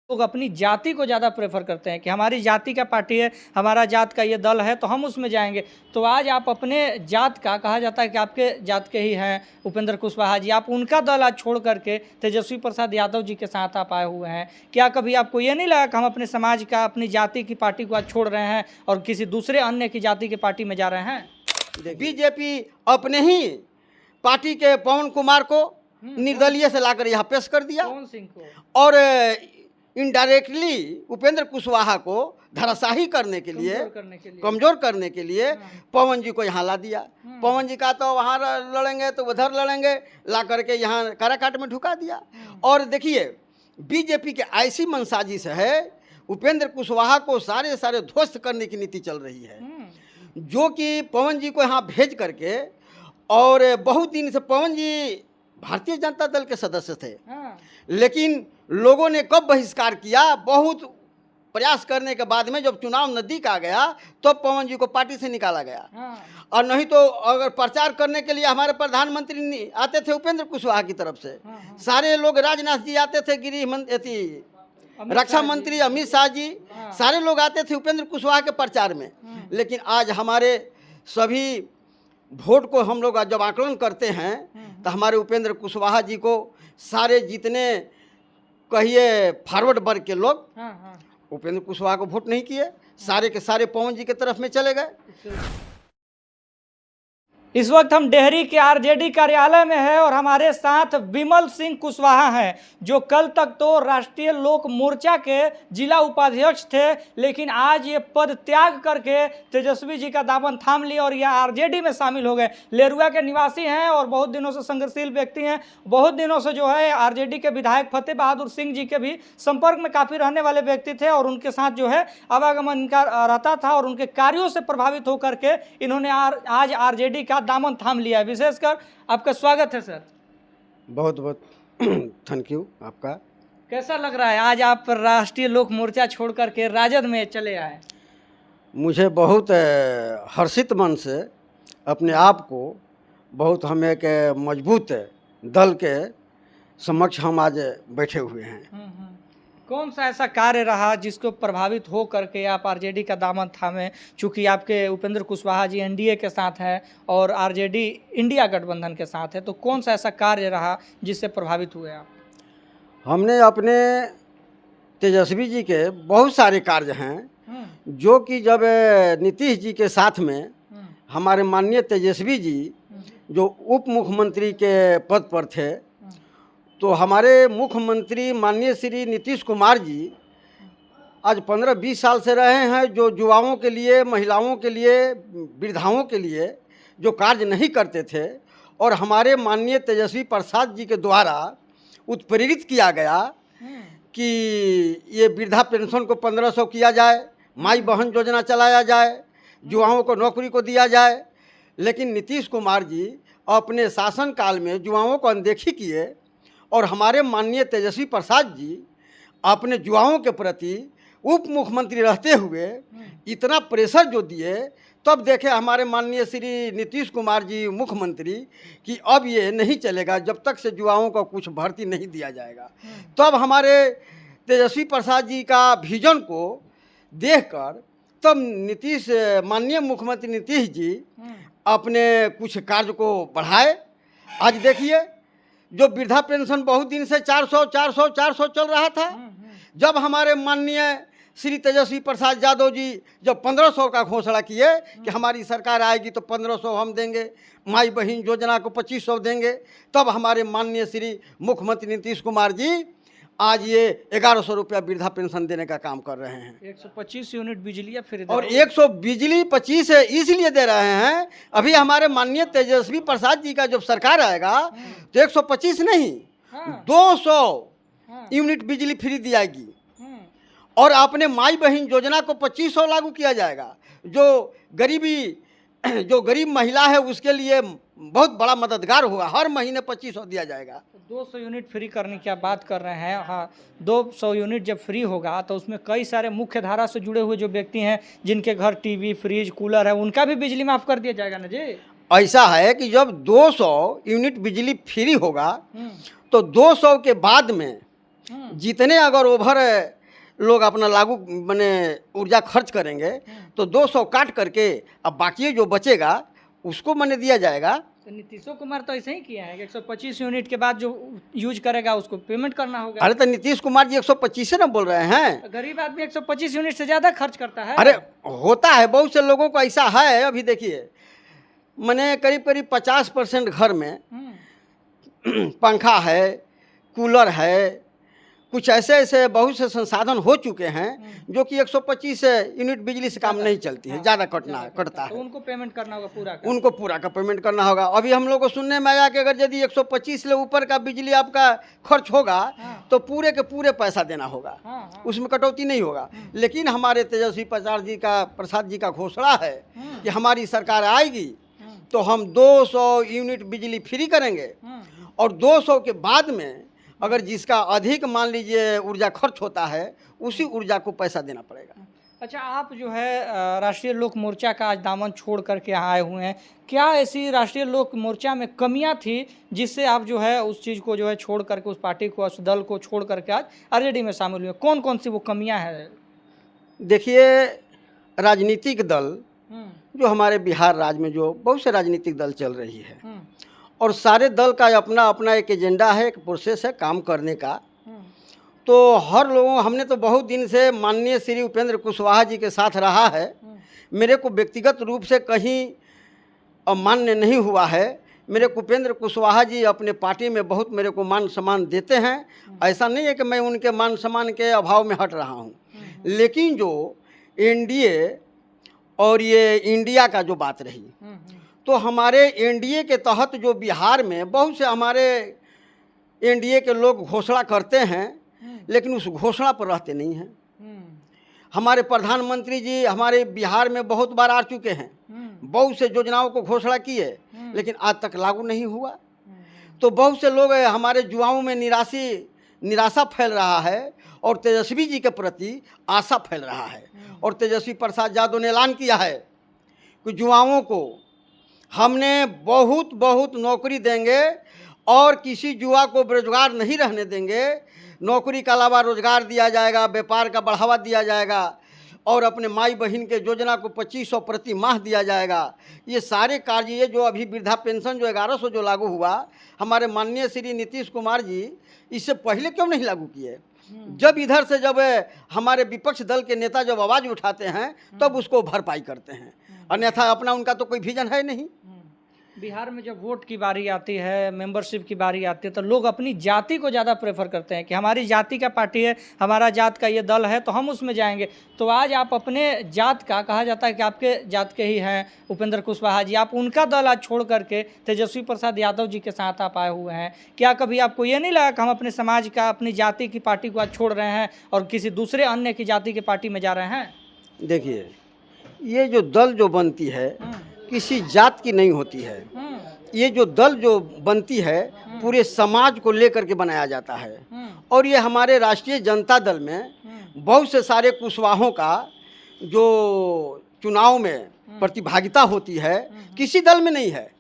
लोग अपनी जाति को ज़्यादा प्रेफर करते हैं कि हमारी जाति का पार्टी है, हमारा जात का ये दल है तो हम उसमें जाएंगे। तो आज आप अपने जात का, कहा जाता है कि आपके जात के ही हैं उपेंद्र कुशवाहा जी, आप उनका दल आज छोड़ करके तेजस्वी प्रसाद यादव जी के साथ आप आए हुए हैं। क्या कभी आपको ये नहीं लगा कि हम अपने समाज का, अपनी जाति की पार्टी को आज छोड़ रहे हैं और किसी दूसरे अन्य की जाति की पार्टी में जा रहे हैं? बीजेपी अपने ही पार्टी के पवन कुमार को निर्दलीय से लाकर यहाँ पेश कर दिया कौन सिंह को? और इनडायरेक्टली उपेंद्र कुशवाहा को धराशाही करने के लिए, कमजोर करने के लिए पवन जी को यहाँ ला दिया। पवन जी का तो वहाँ लड़ेंगे तो उधर लड़ेंगे, ला करके यहाँ काराकाट में ढुका दिया। और देखिए बीजेपी के ऐसी मनसाजिश है, उपेंद्र कुशवाहा को सारे ध्वस्त करने की नीति चल रही है, जो कि पवन जी को यहाँ भेज करके, और बहुत दिन से पवन जी भारतीय जनता दल के सदस्य थे, लेकिन लोगों ने कब बहिष्कार किया, बहुत प्रयास करने के बाद में जब चुनाव नज़दीक आ गया तो पवन जी को पार्टी से निकाला गया। और नहीं तो अगर प्रचार करने के लिए हमारे प्रधानमंत्री आते थे उपेंद्र कुशवाहा की तरफ से, सारे लोग, राजनाथ जी आते थे, गृह मंत्री, रक्षा मंत्री अमित शाह जी, सारे लोग आते थे उपेंद्र कुशवाहा के प्रचार में। लेकिन आज हमारे सभी वोट को हम लोग जब आकलन करते हैं तो हमारे उपेंद्र कुशवाहा जी को सारे जितने कहिए फॉरवर्ड वर्ग के लोग उपेंद्र कुशवाहा को वोट नहीं किए, सारे के सारे पवन जी के तरफ में चले गए। इस वक्त हम डेहरी के आरजेडी कार्यालय में हैं और हमारे साथ विमल सिंह कुशवाहा हैं, जो कल तक तो राष्ट्रीय लोक मोर्चा के जिला उपाध्यक्ष थे, लेकिन आज ये पद त्याग करके तेजस्वी जी का दामन थाम लिया और ये आरजेडी में शामिल हो गए। लेरुआ के निवासी हैं और बहुत दिनों से संघर्षशील व्यक्ति हैं। बहुत दिनों से जो है आरजेडी के विधायक फतेह बहादुर सिंह जी के भी संपर्क में काफ़ी रहने वाले व्यक्ति थे और उनके साथ जो है आवागमन इनका रहता था और उनके कार्यों से प्रभावित होकर के इन्होंने आज आरजेडी का दामन थाम लिया है। विशेषकर आपका स्वागत है सर। बहुत बहुत थैंक यू आपका। कैसा लग रहा है आज आप राष्ट्रीय लोक मोर्चा छोड़ करके राजद में चले आए? मुझे बहुत हर्षित मन से अपने आप को बहुत, हम एक मजबूत दल के समक्ष हम आज बैठे हुए हैं। कौन सा ऐसा कार्य रहा जिसको प्रभावित हो करके आप आरजेडी का दामन थामे? चूँकि आपके उपेंद्र कुशवाहा जी एनडीए के साथ हैं और आरजेडी इंडिया गठबंधन के साथ है, तो कौन सा ऐसा कार्य रहा जिससे प्रभावित हुए आप? हमने अपने तेजस्वी जी के बहुत सारे कार्य हैं, जो कि जब नीतीश जी के साथ में हमारे माननीय तेजस्वी जी जो उप मुख्यमंत्री के पद पर थे, तो हमारे मुख्यमंत्री माननीय श्री नीतीश कुमार जी आज 15-20 साल से रहे हैं, जो युवाओं के लिए, महिलाओं के लिए, वृद्धाओं के लिए जो कार्य नहीं करते थे, और हमारे माननीय तेजस्वी प्रसाद जी के द्वारा उत्प्रेरित किया गया कि ये वृद्धा पेंशन को 1500 किया जाए, माई बहन योजना चलाया जाए, युवाओं को नौकरी को दिया जाए। लेकिन नीतीश कुमार जी अपने शासनकाल में युवाओं को अनदेखी किए और हमारे माननीय तेजस्वी प्रसाद जी अपने युवाओं के प्रति उप मुख्यमंत्री रहते हुए इतना प्रेशर जो दिए, तब देखे हमारे माननीय श्री नीतीश कुमार जी मुख्यमंत्री कि अब ये नहीं चलेगा जब तक से युवाओं को कुछ भर्ती नहीं दिया जाएगा। तब हमारे तेजस्वी प्रसाद जी का विजन को देखकर तब माननीय मुख्यमंत्री नीतीश जी अपने कुछ कार्य को बढ़ाए। आज देखिए जो वृद्धा पेंशन बहुत दिन से 400 चल रहा था, जब हमारे माननीय श्री तेजस्वी प्रसाद यादव जी जब 1500 का घोषणा किए कि हमारी सरकार आएगी तो 1500 हम देंगे, माई बहन योजना को 2500 देंगे, तब हमारे माननीय श्री मुख्यमंत्री नीतीश कुमार जी आज ये 1100 रुपया वृद्धा पेंशन देने का काम कर रहे हैं। 125 यूनिट बिजली फ्री, और 100 बिजली 25 इसलिए दे रहे हैं। अभी हमारे माननीय तेजस्वी प्रसाद जी का जब सरकार आएगा तो 125 नहीं, 200 यूनिट बिजली फ्री दी जाएगी, और अपने माई बहन योजना को 2500 लागू किया जाएगा, जो गरीब महिला है उसके लिए बहुत बड़ा मददगार होगा। हर महीने 2500 दिया जाएगा। 200 यूनिट फ्री करने की आप बात कर रहे हैं। हाँ, 200 यूनिट जब फ्री होगा तो उसमें कई सारे मुख्य धारा से जुड़े हुए जो व्यक्ति हैं, जिनके घर टीवी, फ्रिज, कूलर है, उनका भी बिजली माफ कर दिया जाएगा ना जी? ऐसा है कि जब 200 यूनिट बिजली फ्री होगा तो 200 के बाद में जितने अगर ओवर लोग अपना लागू मैंने ऊर्जा खर्च करेंगे तो 200 काट करके अब बाकी जो बचेगा उसको मैंने दिया जाएगा। तो नीतीश कुमार तो ऐसे ही किया है कि 125 यूनिट के बाद जो यूज करेगा उसको पेमेंट करना होगा। अरे तो नीतीश कुमार जी 125 से ना बोल रहे हैं। गरीब आदमी 125 यूनिट से ज़्यादा खर्च करता है। अरे होता है, बहुत से लोगों को ऐसा है। अभी देखिए मैंने करीब करीब 50% घर में पंखा है, कूलर है, कुछ ऐसे ऐसे बहुत से संसाधन हो चुके हैं जो कि 125 यूनिट बिजली से काम नहीं चलती है, ज़्यादा कटता है। तो उनको पेमेंट करना होगा पूरा का। उनको पूरा का पेमेंट करना होगा। अभी हम लोग को सुनने में आया कि अगर यदि 125 से ऊपर का बिजली आपका खर्च होगा तो पूरे के पूरे पैसा देना होगा, उसमें कटौती नहीं होगा। लेकिन हमारे तेजस्वी प्रसाद जी का घोषणा है कि हमारी सरकार आएगी तो हम 200 यूनिट बिजली फ्री करेंगे और 200 के बाद में अगर जिसका अधिक मान लीजिए ऊर्जा खर्च होता है उसी ऊर्जा को पैसा देना पड़ेगा। अच्छा, आप जो है राष्ट्रीय लोक मोर्चा का आज दामन छोड़ करके यहाँ आए हुए हैं, क्या ऐसी राष्ट्रीय लोक मोर्चा में कमियां थी जिससे आप जो है उस चीज़ को जो है छोड़ करके, उस पार्टी को, उस दल को छोड़ करके आज आरजेडी में शामिल हुए? कौन कौन सी वो कमियां हैं? देखिए, राजनीतिक दल जो हमारे बिहार राज्य में जो बहुत से राजनीतिक दल चल रही है और सारे दल का अपना अपना एक एजेंडा है, एक प्रोसेस है काम करने का। तो हर लोगों, हमने तो बहुत दिन से माननीय श्री उपेंद्र कुशवाहा जी के साथ रहा है। मेरे को व्यक्तिगत रूप से कहीं अमान्य नहीं हुआ है। मेरे को उपेंद्र कुशवाहा जी अपने पार्टी में बहुत मेरे को मान सम्मान देते हैं। ऐसा नहीं है कि मैं उनके मान सम्मान के अभाव में हट रहा हूँ। लेकिन जो एनडीए और ये इंडिया का जो बात रही, तो हमारे एनडीए के तहत जो बिहार में बहुत से हमारे एनडीए के लोग घोषणा करते हैं लेकिन उस घोषणा पर रहते नहीं हैं। हमारे प्रधानमंत्री जी हमारे बिहार में बहुत बार आ चुके हैं, बहुत से योजनाओं को घोषणा की है लेकिन आज तक लागू नहीं हुआ। तो बहुत से लोग हमारे युवाओं में निराशा फैल रहा है और तेजस्वी जी के प्रति आशा फैल रहा है। और तेजस्वी प्रसाद यादव ने ऐलान किया है कि युवाओं को हमने बहुत नौकरी देंगे और किसी युवा को बेरोजगार नहीं रहने देंगे। नौकरी के अलावा रोजगार दिया जाएगा, व्यापार का बढ़ावा दिया जाएगा और अपने माई बहन के योजना को 2500 प्रति माह दिया जाएगा। ये सारे कार्य, ये जो अभी वृद्धा पेंशन जो 1100 जो लागू हुआ, हमारे माननीय श्री नीतीश कुमार जी इससे पहले क्यों नहीं लागू किए? जब इधर से जब हमारे विपक्ष दल के नेता जब आवाज़ उठाते हैं तब उसको भरपाई करते हैं, अन्यथा अपना उनका तो कोई विजन है नहीं। बिहार में जब वोट की बारी आती है, मेंबरशिप की बारी आती है, तो लोग अपनी जाति को ज़्यादा प्रेफर करते हैं कि हमारी जाति का पार्टी है, हमारा जात का ये दल है तो हम उसमें जाएंगे। तो आज आप अपने जात का, कहा जाता है कि आपके जात के ही हैं उपेंद्र कुशवाहा जी, आप उनका दल आज छोड़ करके तेजस्वी प्रसाद यादव जी के साथ आप आए हुए हैं। क्या कभी आपको ये नहीं लगा कि हम अपने समाज का, अपनी जाति की पार्टी को आज छोड़ रहे हैं और किसी दूसरे अन्य की जाति की पार्टी में जा रहे हैं? देखिए, ये जो दल जो बनती है किसी जात की नहीं होती है। ये जो दल जो बनती है पूरे समाज को लेकर के बनाया जाता है। और ये हमारे राष्ट्रीय जनता दल में बहुत से सारे कुशवाहों का जो चुनाव में प्रतिभागिता होती है किसी दल में नहीं है।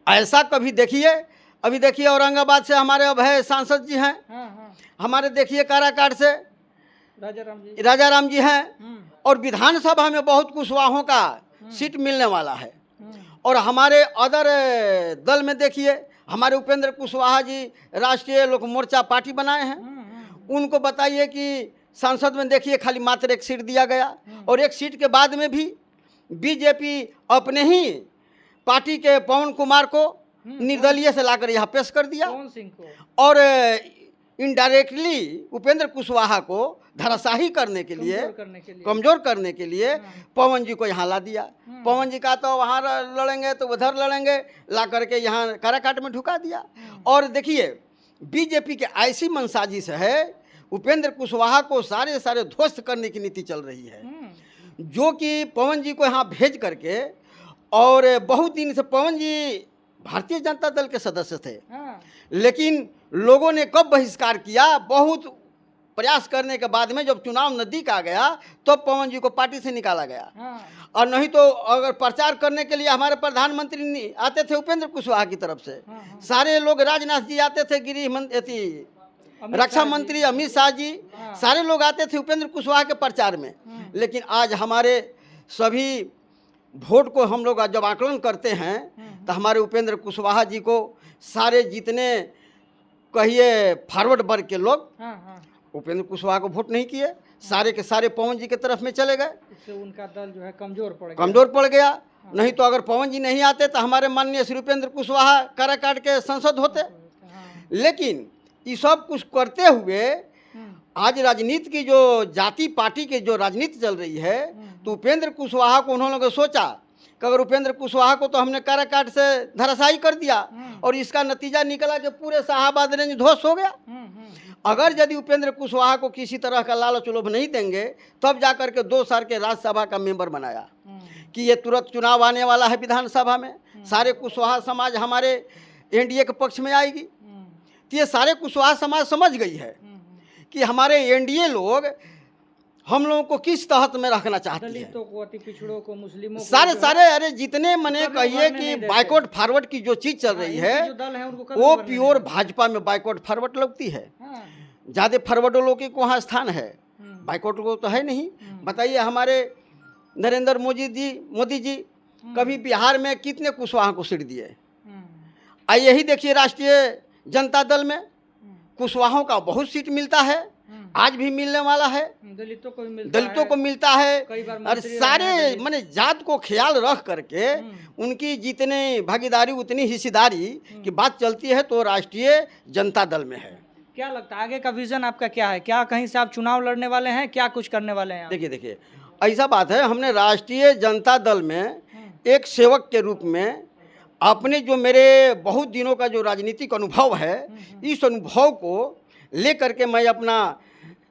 ऐसा कभी देखिए, अभी देखिए औरंगाबाद से हमारे अब है सांसद जी हैं, हमारे देखिए काराकाट से राजाराम जी हैं और विधानसभा में बहुत कुशवाहों का सीट मिलने वाला है। और हमारे अदर दल में देखिए हमारे उपेंद्र कुशवाहा जी राष्ट्रीय लोक मोर्चा पार्टी बनाए हैं, उनको बताइए कि सांसद में देखिए खाली मात्र एक सीट दिया गया और एक सीट के बाद में भी बीजेपी अपने ही पार्टी के पवन कुमार को निर्दलीय से लाकर यहाँ पेश कर दिया और इनडायरेक्टली उपेंद्र कुशवाहा को धराशाही करने के लिए, कमजोर करने के लिए पवन जी को यहाँ ला दिया। पवन जी का तो वहाँ लड़ेंगे तो उधर लड़ेंगे, ला करके यहाँ काराकाट में ढुका दिया। और देखिए बीजेपी के ऐसी मनसाजिश है, उपेंद्र कुशवाहा को सारे ध्वस्त करने की नीति चल रही है, जो कि पवन जी को यहाँ भेज करके, और बहुत दिन से पवन जी भारतीय जनता दल के सदस्य थे, लेकिन लोगों ने कब बहिष्कार किया, बहुत प्रयास करने के बाद में जब चुनाव नज़दीक आ गया तो पवन जी को पार्टी से निकाला गया। और नहीं तो अगर प्रचार करने के लिए हमारे प्रधानमंत्री आते थे उपेंद्र कुशवाहा की तरफ से, सारे लोग, राजनाथ जी आते थे, गृह मंत्री रक्षा मंत्री अमित शाह जी, सारे लोग आते थे उपेंद्र कुशवाहा के प्रचार में। लेकिन आज हमारे सभी वोट को हम लोग जब आकलन करते हैं तो हमारे उपेंद्र कुशवाहा जी को सारे जितने कहिए फॉरवर्ड वर्ग के लोग उपेंद्र कुशवाहा को वोट नहीं किए, सारे के सारे पवन जी के तरफ में चले गए। इससे उनका दल जो है कमजोर पड़ गया। नहीं तो अगर पवन जी नहीं आते तो हमारे माननीय श्री उपेंद्र कुशवाहा काराकाट के सांसद होते। लेकिन ये सब कुछ करते हुए आज राजनीति की जो जाति पार्टी की जो राजनीति चल रही है, तो उपेंद्र कुशवाहा को उन्होंने सोचा कि अगर उपेंद्र कुशवाहा को तो हमने काराकाट से धराशायी कर दिया और इसका नतीजा निकला कि पूरे शाहाबाद रेंज ध्वस्त हो गया। अगर यदि उपेंद्र कुशवाहा को किसी तरह का लालच लोभ नहीं देंगे तब जाकर के 2 साल के राज्यसभा का मेंबर बनाया कि ये तुरंत चुनाव आने वाला है विधानसभा में, सारे कुशवाहा समाज हमारे एनडीए के पक्ष में आएगी। तो ये सारे कुशवाहा समाज समझ गई है कि हमारे एनडीए लोग हम लोगों को किस तहत में रखना चाहती है। दलितों को, अति पिछड़ों को, मुस्लिमों को, सारे अरे जितने मने कहिए कि बाइकआउट फॉरवर्ड की जो चीज चल रही है वो प्योर भाजपा में बाइकआउट फॉरवर्ड लगती है। ज्यादा फॉरवर्ड लोगों के वहाँ स्थान है, बाइकआउट को तो है नहीं। बताइए हमारे नरेंद्र मोदी जी कभी बिहार में कितने कुशवाहा को सीट दिए। यही देखिए राष्ट्रीय जनता दल में कुशवाहों का बहुत सीट मिलता है, आज भी मिलने वाला है, दलितों को मिलता है। और सारे माने जात को ख्याल रख करके उनकी जितने भागीदारी उतनी हिस्सेदारी की बात चलती है तो राष्ट्रीय जनता दल में है। क्या लगता है आगे का विजन आपका क्या है? क्या कहीं से आप चुनाव लड़ने वाले हैं? क्या कुछ करने वाले हैं? देखिए ऐसा बात है, हमने राष्ट्रीय जनता दल में एक सेवक के रूप में अपने जो मेरे बहुत दिनों का जो राजनीतिक अनुभव है, इस अनुभव को लेकर के मैं अपना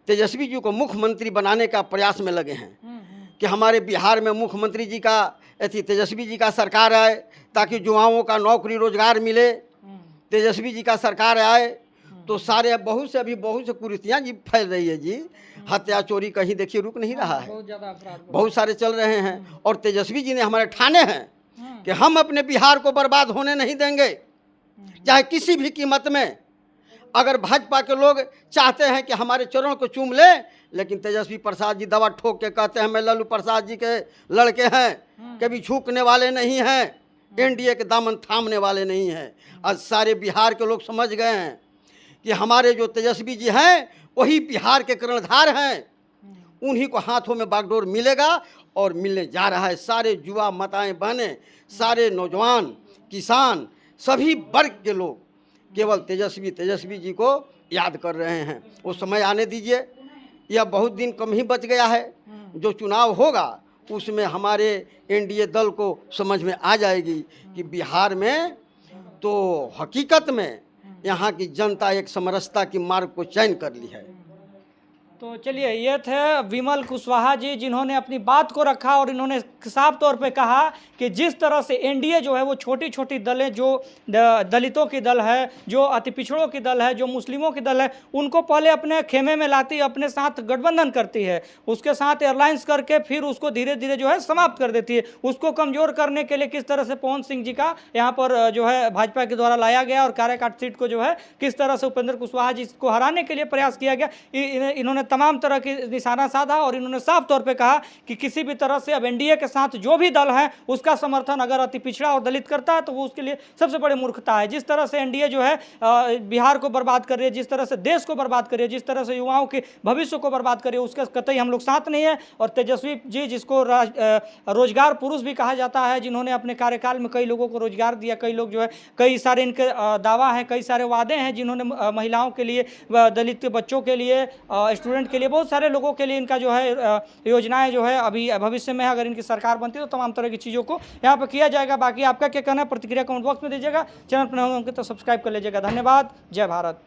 तेजस्वी जी को मुख्यमंत्री बनाने का प्रयास में लगे हैं कि हमारे बिहार में मुख्यमंत्री जी का तेजस्वी जी का सरकार आए ताकि युवाओं का नौकरी रोजगार मिले। तेजस्वी जी का सरकार आए तो सारे बहुत से कुरीतियाँ जी फैल रही है जी, हत्या चोरी कहीं देखिए रुक नहीं रहा है, बहुत सारे चल रहे हैं। और तेजस्वी जी ने हमारे ठाने हैं कि हम अपने बिहार को बर्बाद होने नहीं देंगे, चाहे किसी भी कीमत में। अगर भाजपा के लोग चाहते हैं कि हमारे चरण को चूम ले, लेकिन तेजस्वी प्रसाद जी दवा ठोक के कहते हैं मैं लालू प्रसाद जी के लड़के हैं, कभी झुकने वाले नहीं हैं, एनडीए के दामन थामने वाले नहीं हैं। आज सारे बिहार के लोग समझ गए हैं कि हमारे जो तेजस्वी जी हैं वही बिहार के कर्णधार हैं, उन्हीं को हाथों में बागडोर मिलेगा और मिलने जा रहा है। सारे युवा माताएं बहनें, सारे नौजवान, किसान, सभी वर्ग के लोग केवल तेजस्वी जी को याद कर रहे हैं। वो समय आने दीजिए, यह बहुत दिन कम ही बच गया है। जो चुनाव होगा उसमें हमारे एनडीए दल को समझ में आ जाएगी कि बिहार में तो हकीकत में यहाँ की जनता एक समरसता की मार्ग को चयन कर ली है। तो चलिए, ये थे विमल कुशवाहा जी जिन्होंने अपनी बात को रखा और इन्होंने साफ तौर पे कहा कि जिस तरह से एनडीए जो है वो छोटी छोटी दलें, जो दलितों की दल है, जो अति पिछड़ों की दल है, जो मुस्लिमों की दल है, उनको पहले अपने खेमे में लाती है, अपने साथ गठबंधन करती है, उसके साथ एयरलाइंस करके फिर उसको धीरे धीरे जो है समाप्त कर देती है। उसको कमज़ोर करने के लिए किस तरह से पवन सिंह जी का यहाँ पर जो है भाजपा के द्वारा लाया गया और काराकाट सीट को जो है किस तरह से उपेंद्र कुशवाहा जी को हराने के लिए प्रयास किया गया, इन्होंने तमाम तरह की निशाना साधा। और इन्होंने साफ तौर पे कहा कि किसी भी तरह से अब एनडीए के साथ जो भी दल है उसका समर्थन अगर अति पिछड़ा और दलित करता है तो वो उसके लिए सबसे बड़ी मूर्खता है। जिस तरह से एनडीए जो है बिहार को बर्बाद कर रही है, जिस तरह से देश को बर्बाद कर रही है, जिस तरह से युवाओं के भविष्य को बर्बाद कर रही है, उसका कतई हम लोग साथ नहीं है। और तेजस्वी जी, जिसको रोजगार पुरुष भी कहा जाता है, जिन्होंने अपने कार्यकाल में कई लोगों को रोजगार दिया, कई लोग जो है कई सारे इनके दावा हैं, कई सारे वादे हैं जिन्होंने महिलाओं के लिए, दलित बच्चों के लिए, स्टूडेंट के लिए, बहुत सारे लोगों के लिए इनका जो है योजनाएं जो है अभी भविष्य में अगर इनकी सरकार बनती है तो तमाम तरह की चीज़ों को यहाँ पर किया जाएगा। बाकी आपका क्या कहना है प्रतिक्रिया कमेंट बॉक्स में दीजिएगा। चैनल पर नए होंगे तो सब्सक्राइब कर लीजिएगा। धन्यवाद। जय भारत।